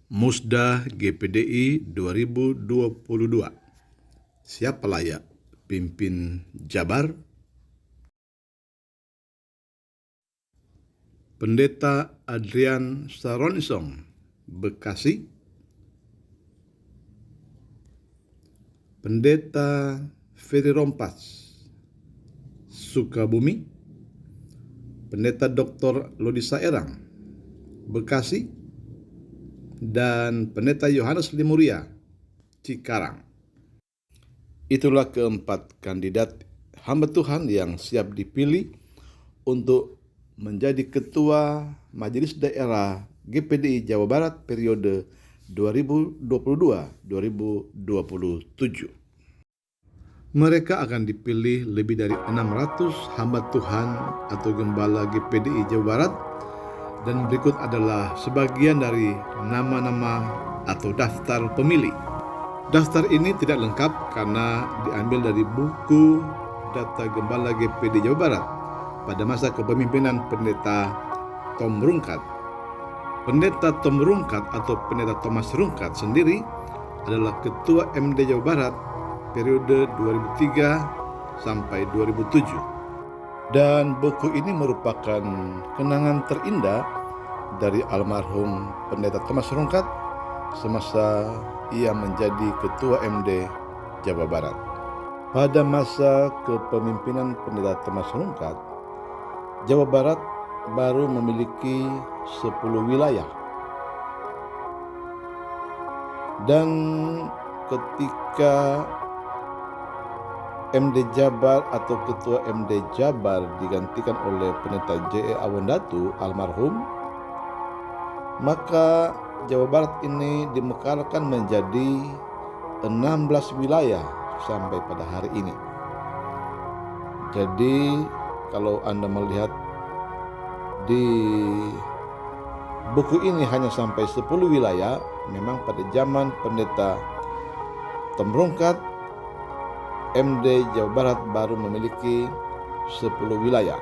Musda GPDI 2022. Siapa layak pimpin Jabar? Pendeta Adrian Saronsong, Bekasi. Pendeta Ferry Rompas, Sukabumi. Pendeta Dr. Lodisa Erang, Bekasi. Dan Pendeta Yohanes Limuria, Cikarang. Itulah keempat kandidat hamba Tuhan yang siap dipilih untuk menjadi Ketua Majelis Daerah GPDI Jawa Barat periode 2022-2027. Mereka akan dipilih lebih dari 600 hamba Tuhan atau gembala GPDI Jawa Barat, dan berikut adalah sebagian dari nama-nama atau daftar pemilih. Daftar ini tidak lengkap karena diambil dari buku data gembala GPDI Jawa Barat pada masa kepemimpinan Pendeta Tom Rungkat. Pendeta Tom Rungkat atau Pendeta Thomas Rungkat sendiri adalah Ketua MD Jawa Barat periode 2003 sampai 2007. Dan buku ini merupakan kenangan terindah dari almarhum Pendeta Thomas Rungkat semasa ia menjadi Ketua MD Jawa Barat. Pada masa kepemimpinan Pendeta Thomas Rungkat, Jawa Barat baru memiliki 10 wilayah. Dan ketika MD Jabar atau Ketua MD Jabar digantikan oleh Pendeta J.E. Awondatu almarhum, maka Jawa Barat ini dimekarkan menjadi 16 wilayah sampai pada hari ini. Jadi kalau Anda melihat di buku ini hanya sampai 10 wilayah, memang pada zaman Pendeta Tom Rungkat, MD Jawa Barat baru memiliki 10 wilayah.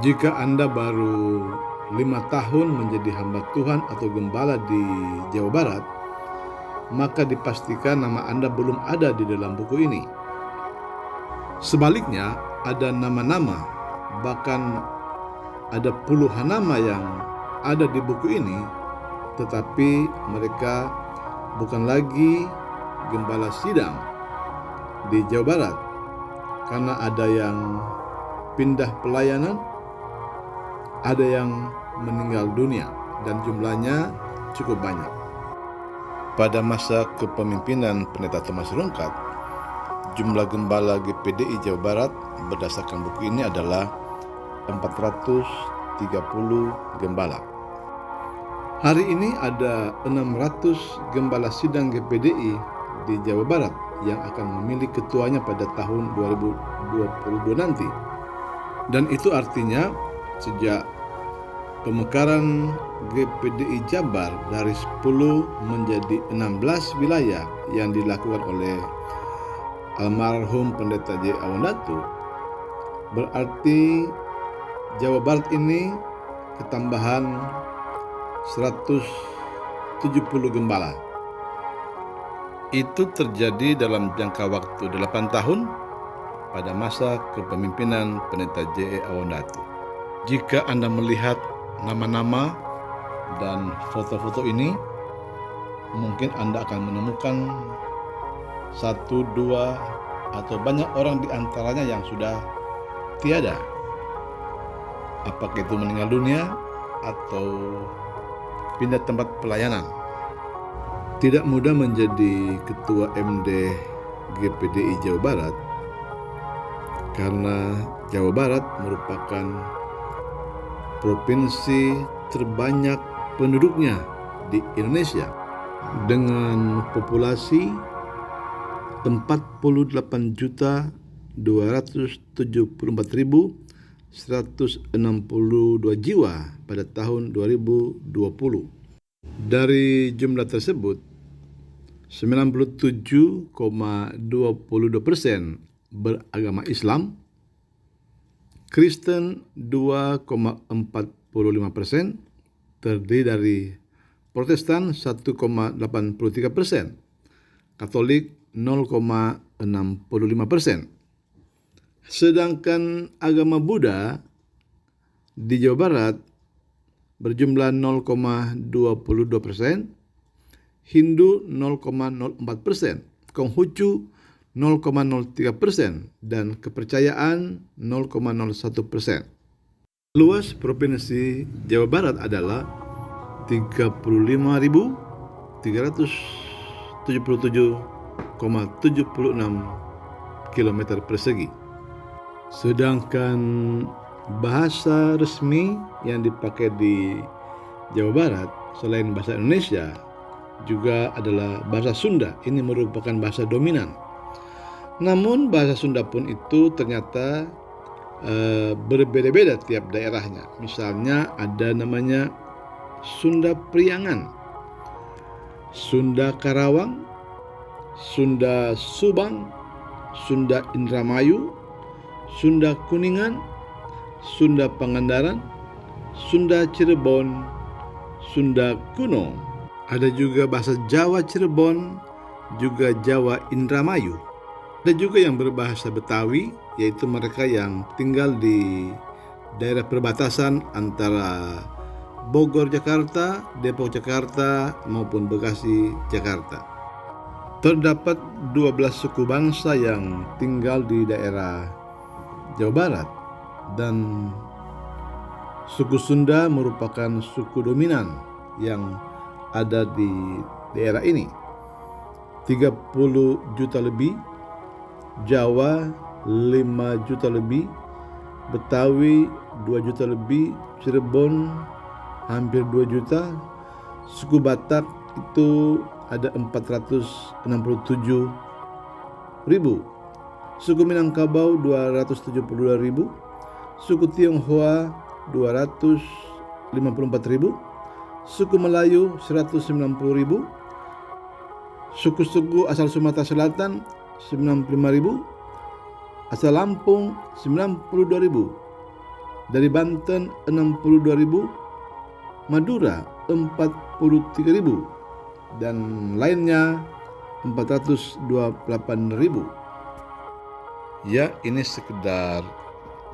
Jika Anda baru 5 tahun menjadi hamba Tuhan atau gembala di Jawa Barat, maka dipastikan nama Anda belum ada di dalam buku ini. Sebaliknya, ada nama-nama, bahkan ada puluhan nama yang ada di buku ini, tetapi mereka bukan lagi gembala sidang di Jawa Barat karena ada yang pindah pelayanan, ada yang meninggal dunia, dan jumlahnya cukup banyak. Pada masa kepemimpinan Pendeta Thomas Rungkat, jumlah gembala GPDI Jawa Barat berdasarkan buku ini adalah 430 gembala. Hari ini ada 600 gembala sidang GPDI di Jawa Barat yang akan memilih ketuanya pada tahun 2022 nanti. Dan itu artinya sejak pemekaran GPDI Jabar dari 10 menjadi 16 wilayah yang dilakukan oleh almarhum Pendeta J. Awondatu, berarti Jawa Barat ini ketambahan 170 gembala. Itu terjadi dalam jangka waktu 8 tahun pada masa kepemimpinan Pendeta J.E. Awondatu. Jika Anda melihat nama-nama dan foto-foto ini, mungkin Anda akan menemukan 1, 2, atau banyak orang di antaranya yang sudah tiada. Apakah itu meninggal dunia atau pindah tempat pelayanan. Tidak mudah menjadi Ketua MD GPDI Jawa Barat karena Jawa Barat merupakan provinsi terbanyak penduduknya di Indonesia dengan populasi 48.274.162 jiwa pada tahun 2020. Dari jumlah tersebut, 97,22% beragama Islam, Kristen 2,45%, terdiri dari Protestan 1,83%, Katolik 0,65%. Sedangkan agama Buddha di Jawa Barat berjumlah 0,22%, Hindu 0,04%, Konghucu 0,03%, dan kepercayaan 0,01%. Luas Provinsi Jawa Barat adalah 35.377,76 km persegi. Sedangkan bahasa resmi yang dipakai di Jawa Barat selain bahasa Indonesia juga adalah bahasa Sunda. Ini merupakan bahasa dominan. Namun bahasa Sunda pun itu ternyata berbeda-beda tiap daerahnya. Misalnya ada namanya Sunda Priangan, Sunda Karawang, Sunda Subang, Sunda Indramayu, Sunda Kuningan, Sunda Pangandaran, Sunda Cirebon, Sunda Kuno. Ada juga bahasa Jawa Cirebon, juga Jawa Indramayu. Ada juga yang berbahasa Betawi, yaitu mereka yang tinggal di daerah perbatasan antara Bogor Jakarta, Depok Jakarta, maupun Bekasi Jakarta. Terdapat 12 suku bangsa yang tinggal di daerah Jawa Barat, dan suku Sunda merupakan suku dominan yang ada di daerah ini. 30 juta lebih, Jawa 5 juta lebih, Betawi 2 juta lebih, Cirebon hampir 2 juta, suku Batak itu ada 467 ribu, suku Minangkabau 272 ribu, suku Tionghoa 254 ribu, suku Melayu 190 ribu, suku-suku asal Sumatera Selatan 95 ribu, asal Lampung 92 ribu, dari Banten 62 ribu, Madura 43 ribu, dan lainnya 428 ribu. Ya, ini sekedar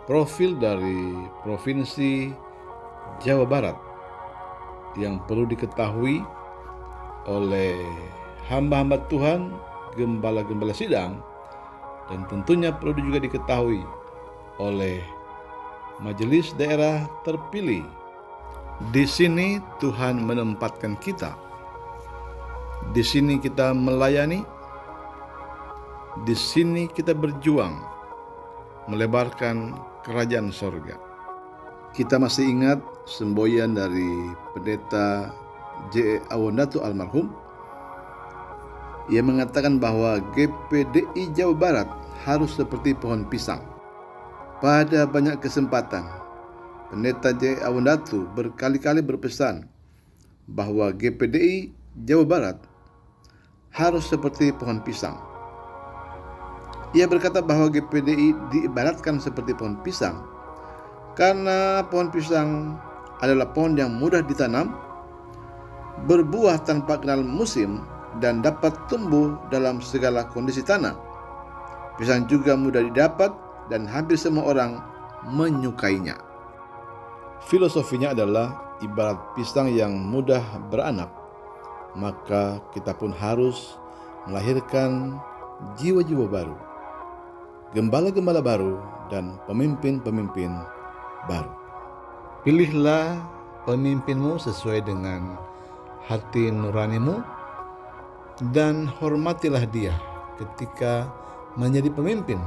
profil dari Provinsi Jawa Barat yang perlu diketahui oleh hamba-hamba Tuhan, gembala-gembala sidang, dan tentunya perlu juga diketahui oleh majelis daerah terpilih. Di sini Tuhan menempatkan kita. Di sini kita melayani. Di sini kita berjuang melebarkan kerajaan sorga. Kita masih ingat semboyan dari Pendeta J.E. Awondatu almarhum. Ia mengatakan bahwa GPDI Jawa Barat harus seperti pohon pisang. Pada banyak kesempatan, Pendeta J.E. Awondatu berkali-kali berpesan bahwa GPDI Jawa Barat harus seperti pohon pisang. Ia berkata bahwa GPDI diibaratkan seperti pohon pisang karena pohon pisang adalah pohon yang mudah ditanam, berbuah tanpa kenal musim, dan dapat tumbuh dalam segala kondisi tanah. Pisang juga mudah didapat dan hampir semua orang menyukainya. Filosofinya adalah ibarat pisang yang mudah beranak, maka kita pun harus melahirkan jiwa-jiwa baru, gembala-gembala baru, dan pemimpin-pemimpin baru. Pilihlah pemimpinmu sesuai dengan hati nuranimu, dan hormatilah dia ketika menjadi pemimpin,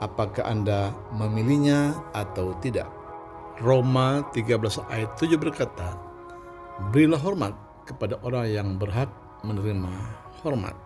apakah Anda memilihnya atau tidak. Roma 13 ayat 7 berkata, berilah hormat kepada orang yang berhak menerima hormat.